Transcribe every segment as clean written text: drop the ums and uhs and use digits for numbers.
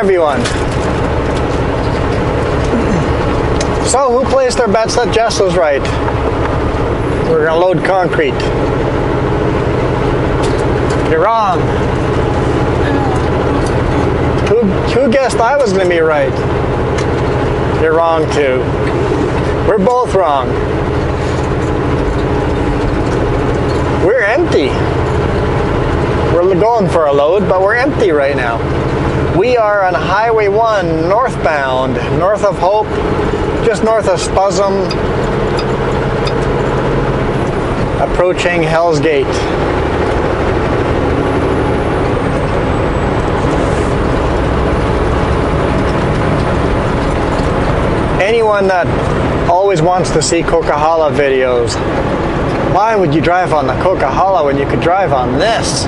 everyone. So, who placed their bets that Jess was right? We're gonna load concrete. You're wrong. Who guessed I was gonna be right? You're wrong too. We're both wrong. We're empty. We're going for a load, but we're empty right now. We are on Highway 1 northbound, north of Hope, just north of Spuzum, approaching Hell's Gate. Anyone that always wants to see Coquihalla videos, why would you drive on the Coquihalla when you could drive on this?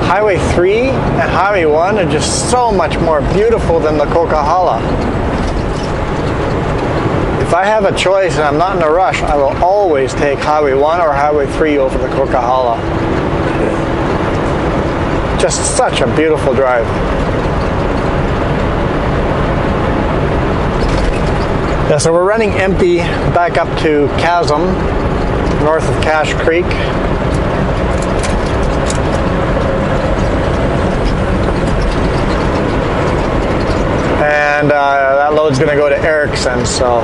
Highway 3 and Highway 1 are just so much more beautiful than the Coquihalla. If I have a choice and I'm not in a rush, I will always take Highway 1 or Highway 3 over the Coquihalla. Just such a beautiful drive. Yeah, so we're running empty back up to Chasm, north of Cache Creek. And that load's going to go to Erickson, so.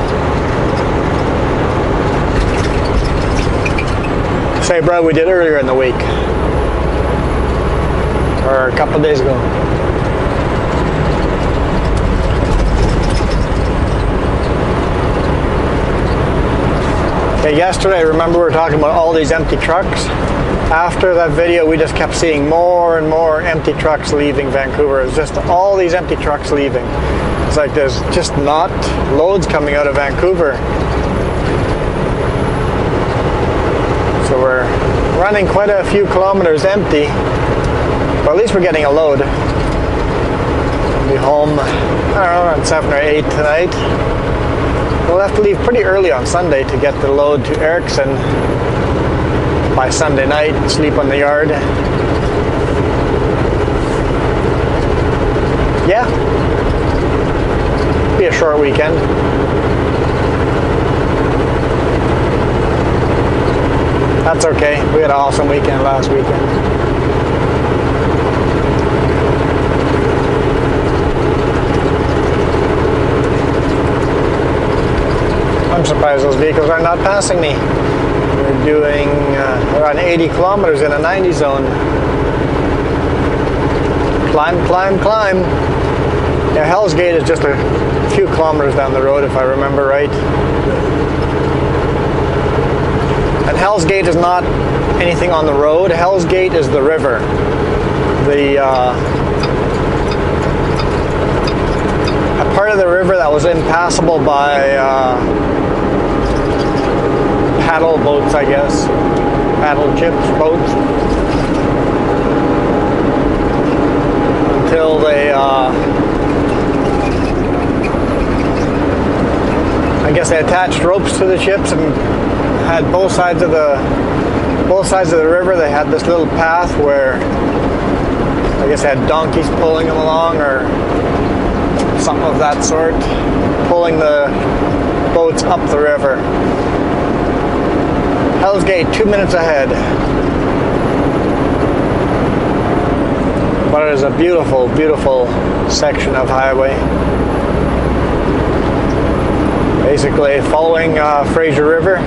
Same road we did earlier in the week. Or a couple of days ago. Okay, yesterday, remember we were talking about all these empty trucks? After that video, we just kept seeing more and more empty trucks leaving Vancouver. It's just all these empty trucks leaving. It's like there's just not loads coming out of Vancouver. So we're running quite a few kilometers empty, but at least we're getting a load. We'll be home, I don't know, around 7 or 8 tonight. We'll have to leave pretty early on Sunday to get the load to Erickson by Sunday night and sleep on the yard. Yeah, be a short weekend. That's okay. We had an awesome weekend last weekend. I'm surprised those vehicles are not passing me. We're doing around 80 kilometers in a 90 zone. Climb, climb, climb. Yeah, Hell's Gate is just a few kilometers down the road, if I remember right. And Hell's Gate is not anything on the road. Hell's Gate is the river. A part of the river that was impassable by paddle boats, I guess. Paddle chips boats. Until they, I guess they attached ropes to the ships and had both sides of the river. They had this little path where I guess they had donkeys pulling them along or something of that sort, pulling the boats up the river. Hell's Gate, 2 minutes ahead. But it is a beautiful, beautiful section of highway. Basically following Fraser River.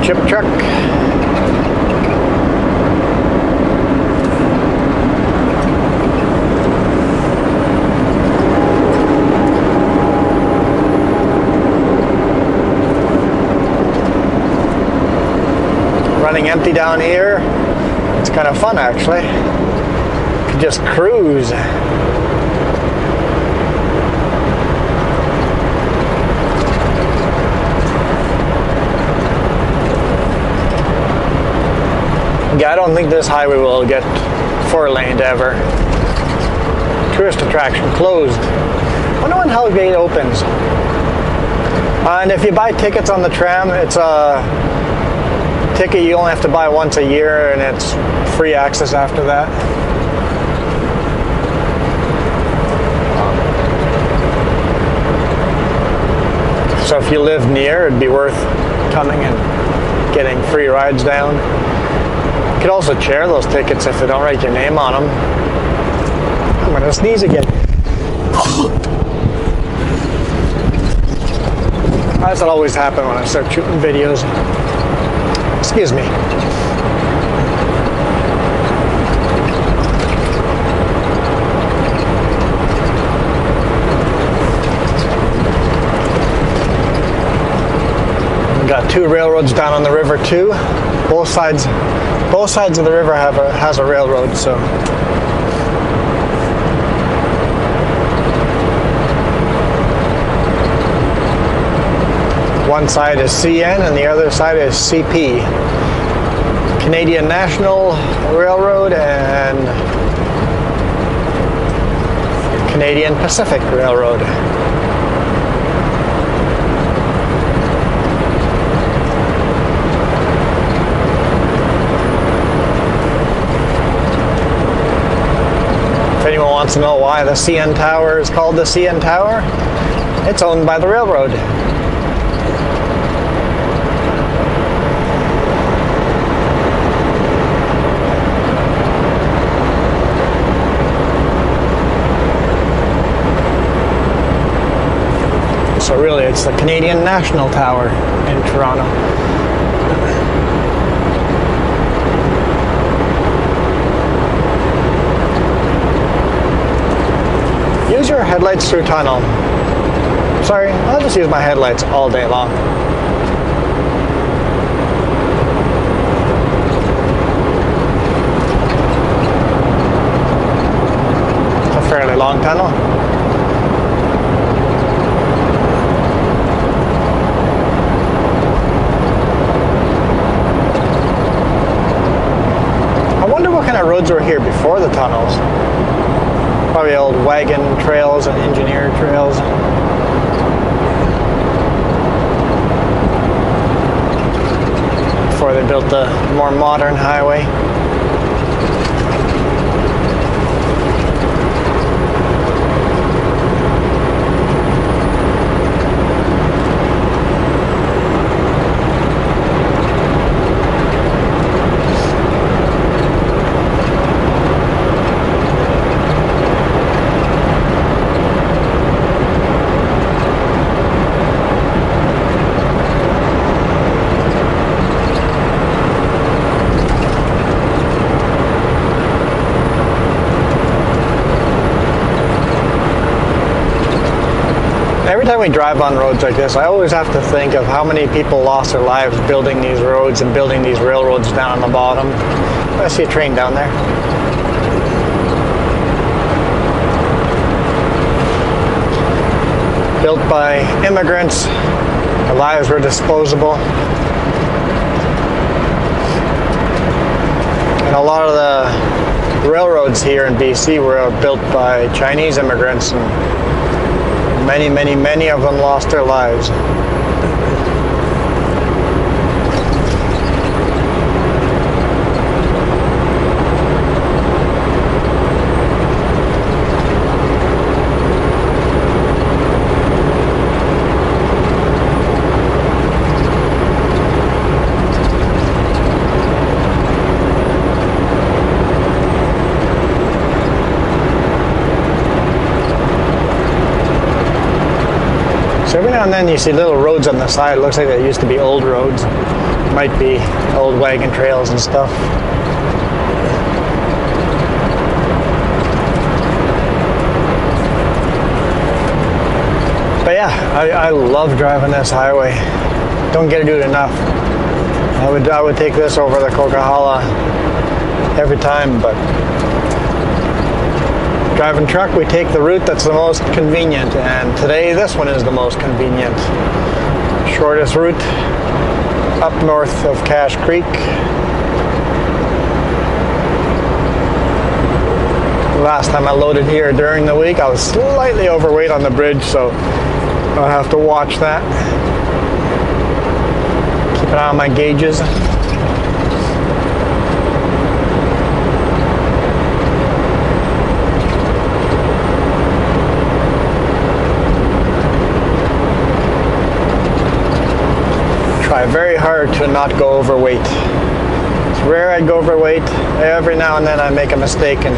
Chip truck. Running empty down here. It's kind of fun actually. You can just cruise. Yeah, I don't think this highway will get 4-laned ever. Tourist attraction closed. I wonder when Hellgate opens. And if you buy tickets on the tram, it's a ticket you only have to buy once a year, and it's free access after that. So if you live near, it'd be worth coming and getting free rides down. You could also share those tickets if they don't write your name on them. I'm gonna sneeze again. That's what always happens when I start shooting videos. Excuse me. We've got 2 railroads down on the river too. Both sides of the river has a railroad, so. One side is CN and the other side is CP. Canadian National Railroad and Canadian Pacific Railroad. If anyone wants to know why the CN Tower is called the CN Tower, it's owned by the railroad. So really, it's the Canadian National Tower in Toronto. Use your headlights through tunnel. Sorry, I'll just use my headlights all day long. It's a fairly long tunnel. Roads were here before the tunnels. Probably old wagon trails and engineer trails. Before they built the more modern highway. Every time we drive on roads like this, I always have to think of how many people lost their lives building these roads and building these railroads down on the bottom. I see a train down there. Built by immigrants. Their lives were disposable. And a lot of the railroads here in BC were built by Chinese immigrants, and many of them lost their lives. So every now and then you see little roads on the side. It looks like they used to be old roads. Might be old wagon trails and stuff. But yeah, I love driving this highway. Don't get to do it enough. I would take this over the Coquihalla every time, but driving truck, we take the route that's the most convenient, and today this one is the most convenient. Shortest route up north of Cache Creek. last time I loaded here during the week, I was slightly overweight on the bridge, so I'll have to watch that. Keep an eye on my gauges. Try very hard to not go overweight. It's rare I go overweight. Every now and then I make a mistake and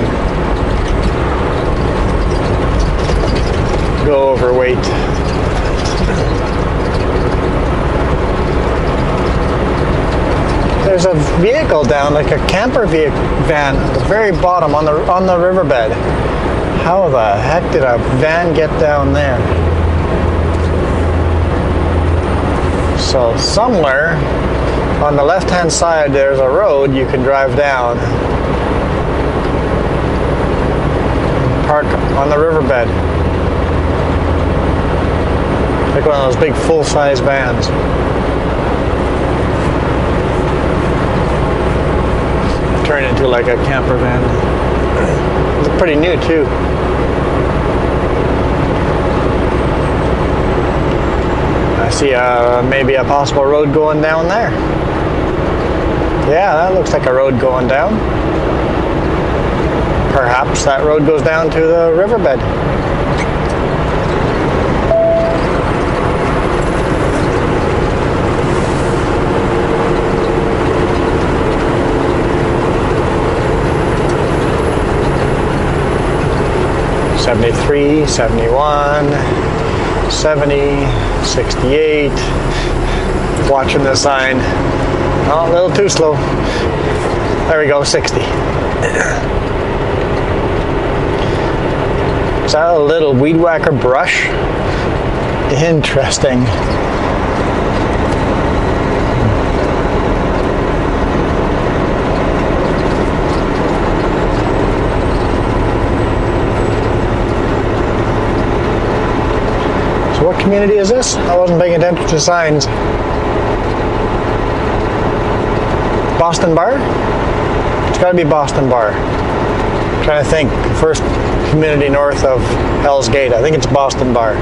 go overweight. There's a vehicle down, like a camper van at the very bottom on the riverbed. How the heck did a van get down there? So somewhere on the left-hand side there's a road you can drive down. Park on the riverbed. Like one of those big full-size vans. Turn into like a camper van. It's pretty new too. I see maybe a possible road going down there. Yeah, that looks like a road going down. Perhaps that road goes down to the riverbed. '73, '71, '70, '68. Watching the sign. Oh, a little too slow. There we go, 60. Is that a little weed whacker brush? Interesting. So what community is this? I wasn't paying attention to signs. Boston Bar? It's got to be Boston Bar. I'm trying to think. First community north of Hell's Gate. I think it's Boston Bar.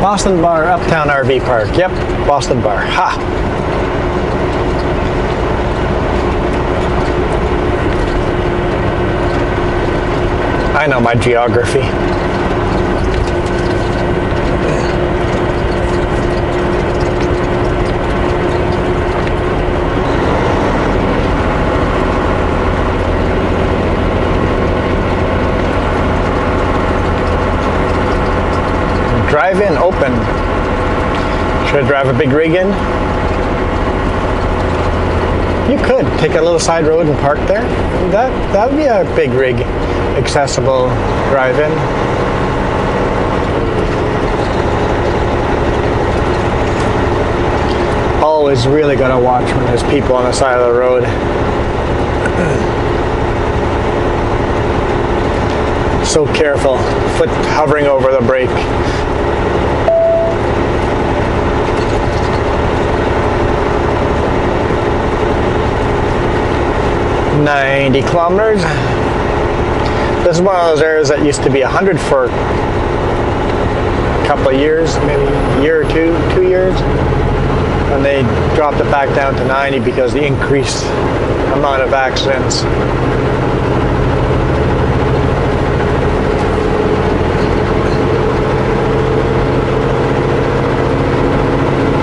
Boston Bar, Uptown RV Park. Yep, Boston Bar. Ha! I know my geography. Drive in, open. Should I drive a big rig in? You could take a little side road and park there. That would be a big rig, accessible drive-in. Always really gotta watch when there's people on the side of the road. So careful, foot hovering over the brake. $90 kilometers. This is one of those areas that used to be 100 for a couple of years, maybe a year or 2 years. And they dropped it back down to 90 because of the increased amount of accidents.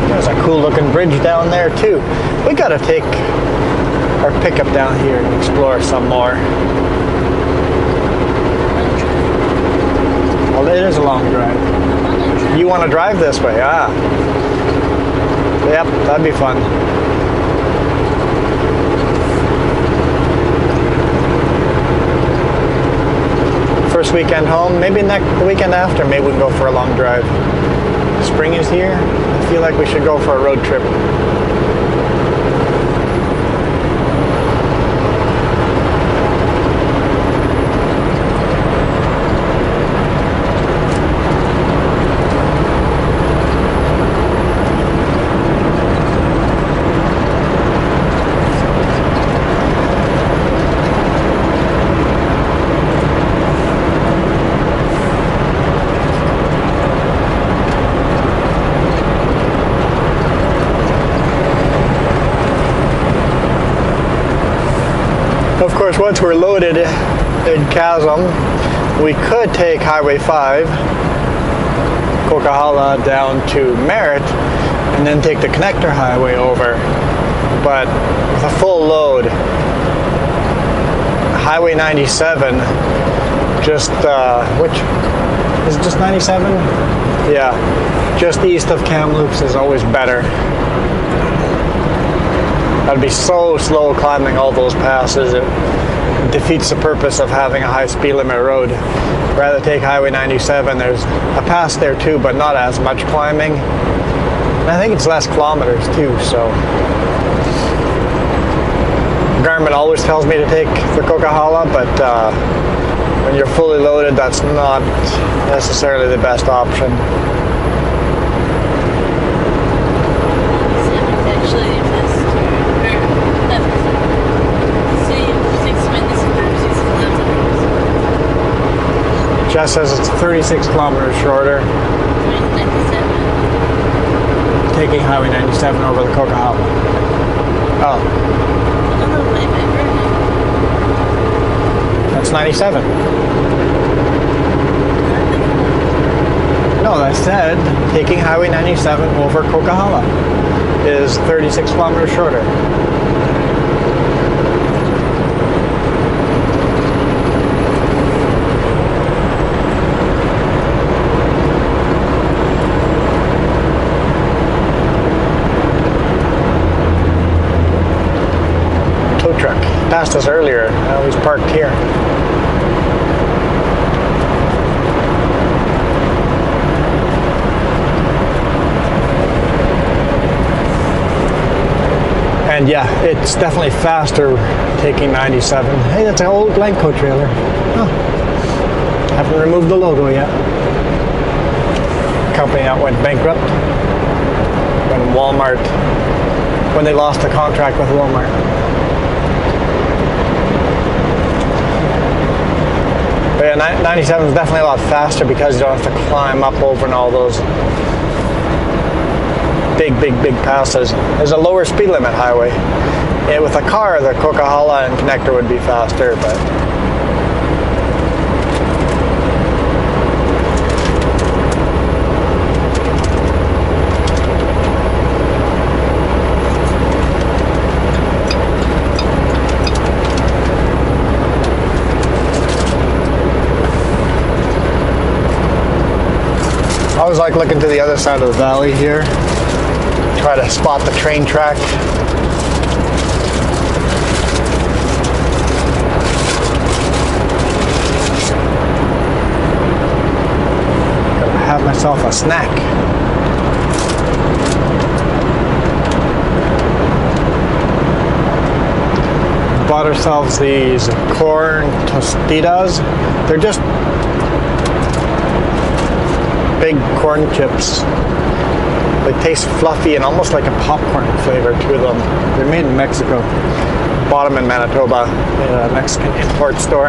There's a cool looking bridge down there too. We gotta take our pickup down here and explore some more. Well, it is a long drive. You want to drive this way? Ah. Yep, that'd be fun. First weekend home, maybe the weekend after, maybe we can go for a long drive. Spring is here. I feel like we should go for a road trip. course, once we're loaded in Chasm, we could take Highway 5, Coquihalla down to Merritt, and then take the connector highway over. But with a full load, Highway 97, just, which, is it just 97? Yeah, just east of Kamloops is always better. That'd be so slow climbing all those passes. It defeats the purpose of having a high speed limit road. Rather take Highway 97. There's a pass there too, but not as much climbing. And I think it's less kilometers too, so. Garmin always tells me to take the Coquihalla, but when you're fully loaded, that's not necessarily the best option. Jess says it's 36 kilometers shorter. Taking Highway 97 over the Coquihalla. Oh. That's 97. No, I said taking Highway 97 over Coquihalla is 36 kilometers shorter. Truck passed us earlier. I was parked here. And yeah, it's definitely faster taking 97. Hey, that's an old Glencoe trailer. Oh, haven't removed the logo yet. Company that went bankrupt when they lost the contract with Walmart. But yeah, 97 is definitely a lot faster because you don't have to climb up over and all those big passes. There's a lower speed limit highway. Yeah, with a car, the Coquihalla and connector would be faster, but I always like looking to the other side of the valley here, try to spot the train track. Gotta have myself a snack. Bought ourselves these corn tostitas. They're just big corn chips. They taste fluffy and almost like a popcorn flavor to them. They're made in Mexico. Bought them in Manitoba, a Mexican import store.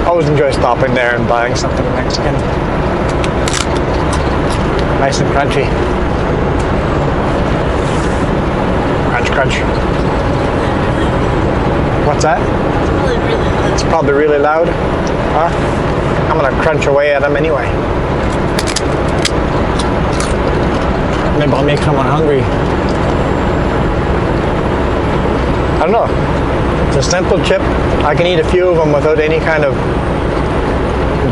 Always enjoy stopping there and buying something Mexican. Nice and crunchy. Crunch, crunch. What's that? It's probably really loud. Huh? I'm gonna crunch away at them anyway. Maybe I'll make someone hungry. I don't know. It's a simple chip. I can eat a few of them without any kind of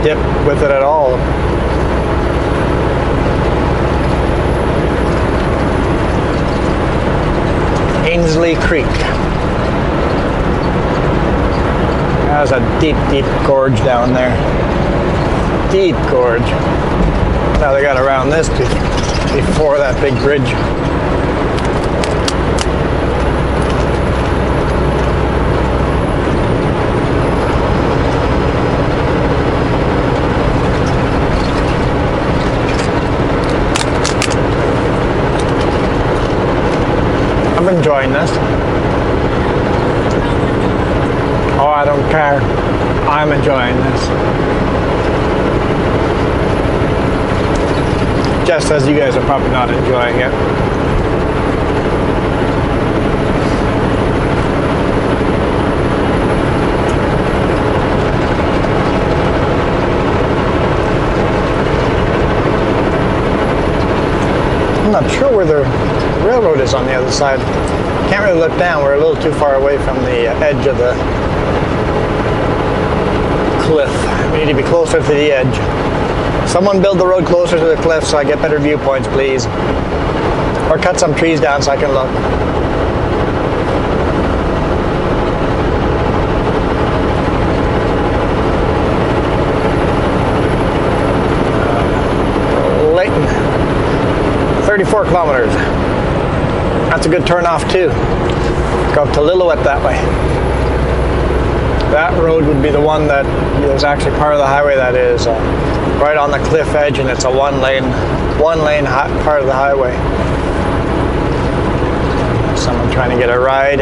dip with it at all. Ainsley Creek. There's a deep gorge down there. Deep gorge. Now they got around this before that big bridge. I'm enjoying this. Oh, I don't care. I'm enjoying this. Jess says you guys are probably not enjoying it. I'm not sure where the railroad is on the other side. Can't really look down. We're a little too far away from the edge of the cliff. We need to be closer to the edge. Someone build the road closer to the cliff so I get better viewpoints, please. Or cut some trees down so I can look. Layton, 34 kilometers. That's a good turn off too. Go up to Lillooet that way. That road would be the one that there's actually part of the highway that is right on the cliff edge, and it's a one lane part of the highway. Someone trying to get a ride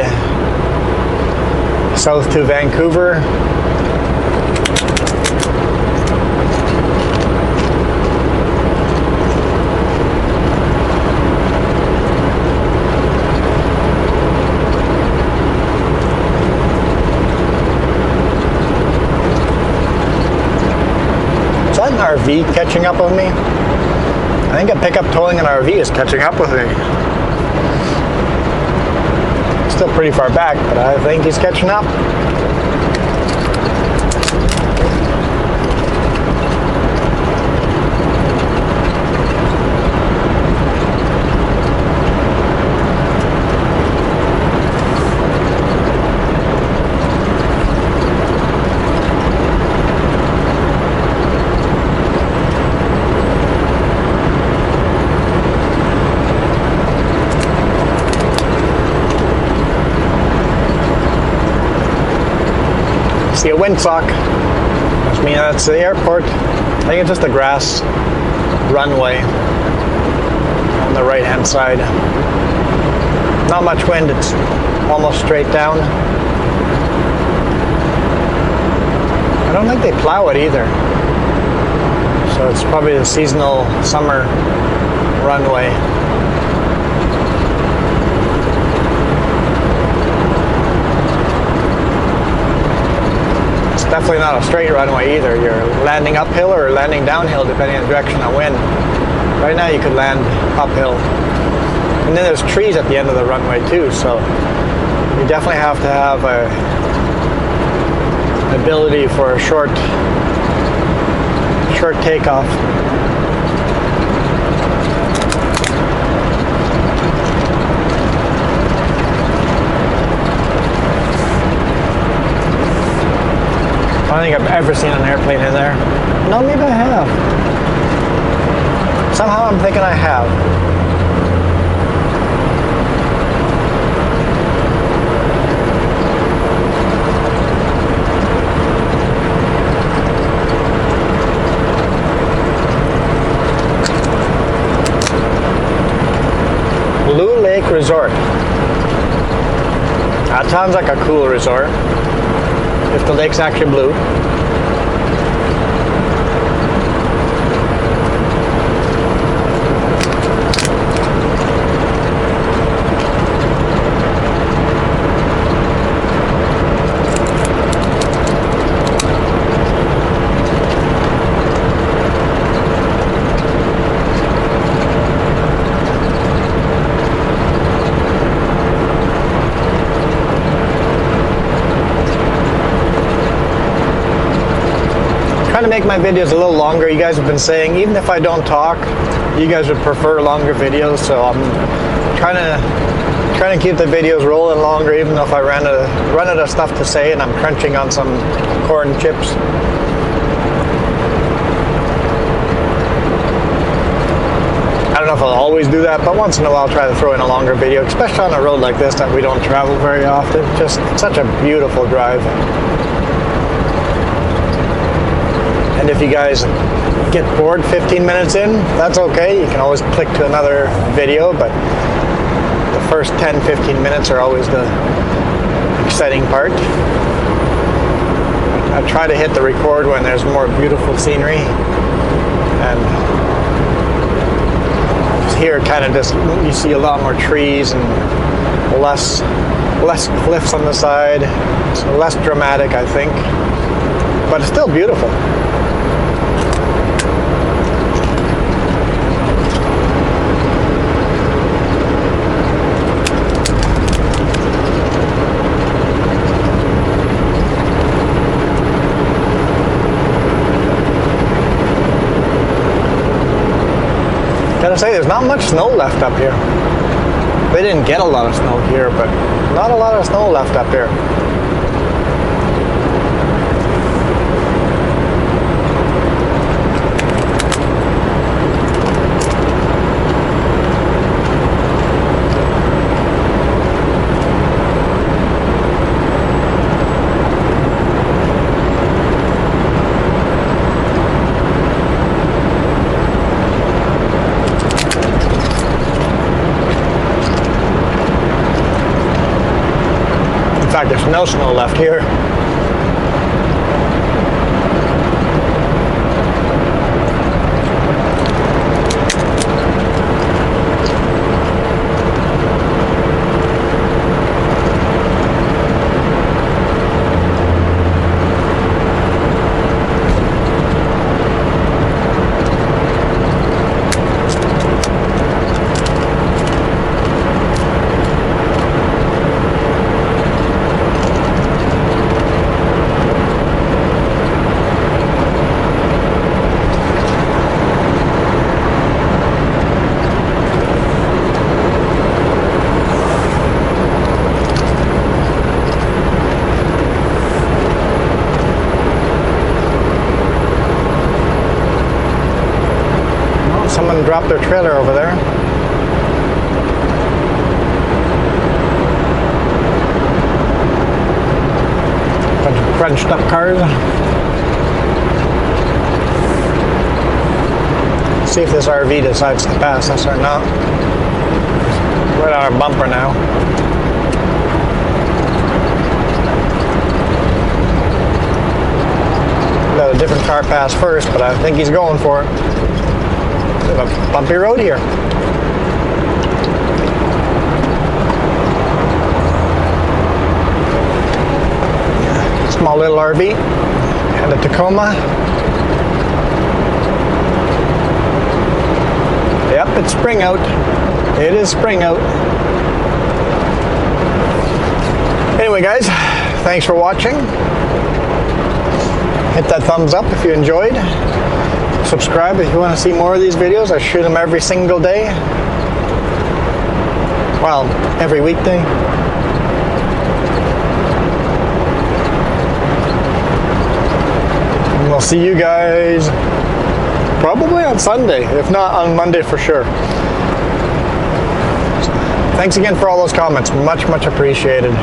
south to Vancouver. Is that an RV catching up with me? I think a pickup towing an RV is catching up with me. Still pretty far back, but I think he's catching up. See a windsock, which means that's the airport. I think it's just a grass runway on the right hand side. Not much wind, it's almost straight down. I don't think they plow it either. So it's probably the seasonal summer runway. Definitely not a straight runway either. You're landing uphill or landing downhill depending on the direction of wind. Right now you could land uphill. And then there's trees at the end of the runway too, so you definitely have to have an ability for a short takeoff. I don't think I've ever seen an airplane in there. No, maybe I have. Somehow I'm thinking I have. Blue Lake Resort. That sounds like a cool resort. If the lake's actually blue. Trying to make my videos a little longer. You guys have been saying even if I don't talk, you guys would prefer longer videos, so I'm trying to keep the videos rolling longer even though if I run out of stuff to say and I'm crunching on some corn chips. I don't know if I'll always do that, but once in a while I'll try to throw in a longer video, especially on a road like this that we don't travel very often. Just such a beautiful drive. And if you guys get bored 15 minutes in, that's okay. You can always click to another video, but the first 10-15 minutes are always the exciting part. I try to hit the record when there's more beautiful scenery, and here kind of just you see a lot more trees and less cliffs on the side. It's less dramatic, I think, but it's still beautiful. Gotta say, there's not much snow left up here. We didn't get a lot of snow here, but not a lot of snow left up here. In fact, there's no snow left here. Someone dropped their trailer over there. Bunch of crunched up cars. See if this RV decides to pass us or not. Right on our bumper now. Let a different car pass first, but I think he's going for it. A bumpy road here. Small little RV and a Tacoma. Yep, it's spring out. It is spring out. Anyway, guys, thanks for watching. Hit that thumbs up if you enjoyed. Subscribe if you want to see more of these videos. I shoot them every single day. Well, every weekday. And we'll see you guys probably on Sunday, if not on Monday for sure. Thanks again for all those comments. Much, much appreciated.